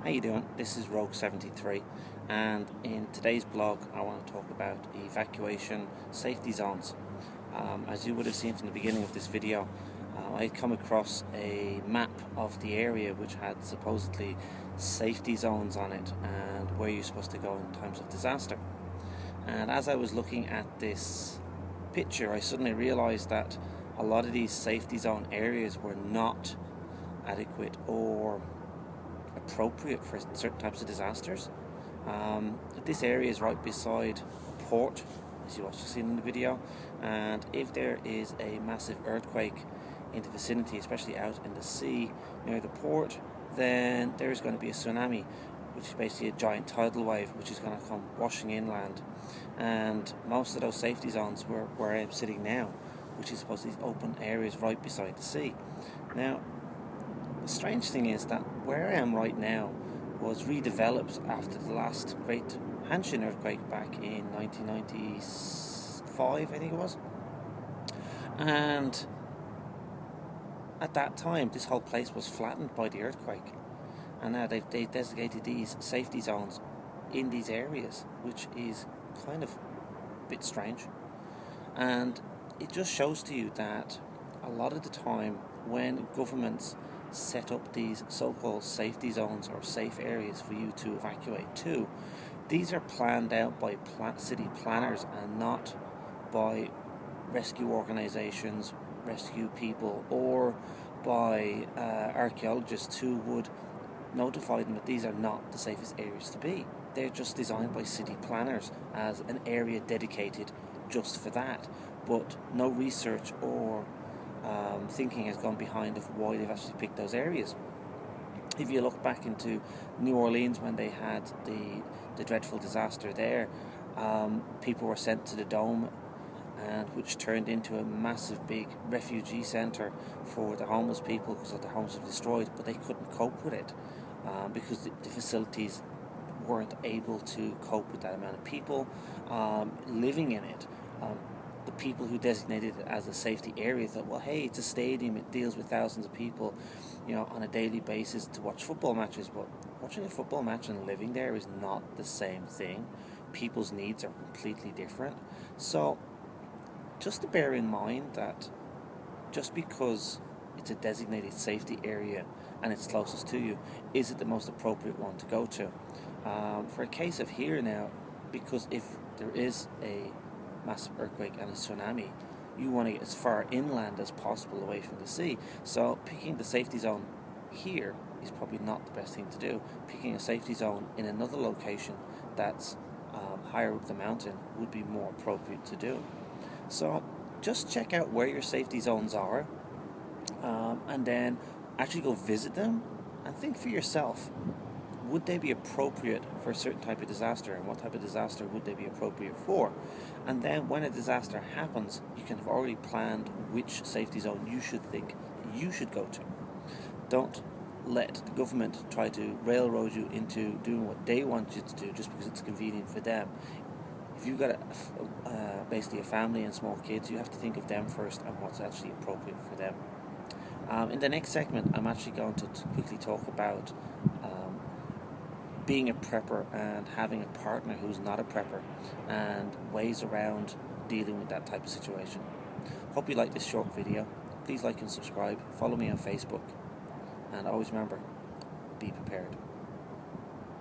How you doing? This is Rogue 73, and in today's blog I want to talk about evacuation safety zones. As you would have seen from the beginning of this video, I had come across a map of the area which had supposedly safety zones on it and where you're supposed to go in times of disaster. And as I was looking at this picture, I suddenly realized that a lot of these safety zone areas were not adequate or appropriate for certain types of disasters. This area is right beside a port, as you also seen in the video, and if there is a massive earthquake in the vicinity, especially out in the sea near the port, then there is going to be a tsunami, which is basically a giant tidal wave which is going to come washing inland. And most of those safety zones where I'm sitting now, which is supposed to be these open areas right beside the sea. Now, the strange thing is that where I am right now was redeveloped after the last great Hanshin earthquake back in 1995, I think it was. And at that time, this whole place was flattened by the earthquake. And now they've designated these safety zones in these areas, which is kind of a bit strange. And it just shows to you that a lot of the time when governments set up these so-called safety zones or safe areas for you to evacuate to, these are planned out by city planners and not by rescue organisations, rescue people, or by archaeologists who would notify them that these are not the safest areas to be. They're just designed by city planners as an area dedicated just for that, but no research or thinking has gone behind of why they've actually picked those areas. If you look back into New Orleans when they had the dreadful disaster there, people were sent to the Dome, and which turned into a massive big refugee centre for the homeless people because the homes were destroyed, but they couldn't cope with it because the facilities weren't able to cope with that amount of people living in it. The people who designated it as a safety area thought, well, hey, it's a stadium, it deals with thousands of people, on a daily basis to watch football matches. But watching a football match and living there is not the same thing. People's needs are completely different. So just to bear in mind that just because it's a designated safety area and it's closest to you, is it the most appropriate one to go to? For a case of here now, because if there is a massive earthquake and a tsunami, you want to get as far inland as possible away from the sea. So picking the safety zone here is probably not the best thing to do. Picking a safety zone in another location that's higher up the mountain would be more appropriate to do. So just check out where your safety zones are, and then actually go visit them and think for yourself, would they be appropriate for a certain type of disaster, and what type of disaster would they be appropriate for? And then when a disaster happens, you can have already planned which safety zone you should think you should go to. Don't let the government try to railroad you into doing what they want you to do just because it's convenient for them. If you've got basically a family and small kids, you have to think of them first and what's actually appropriate for them. In the next segment, I'm actually going to quickly talk about being a prepper and having a partner who's not a prepper and ways around dealing with that type of situation. Hope you like this short video. Please like and subscribe. Follow me on Facebook. And always remember, be prepared.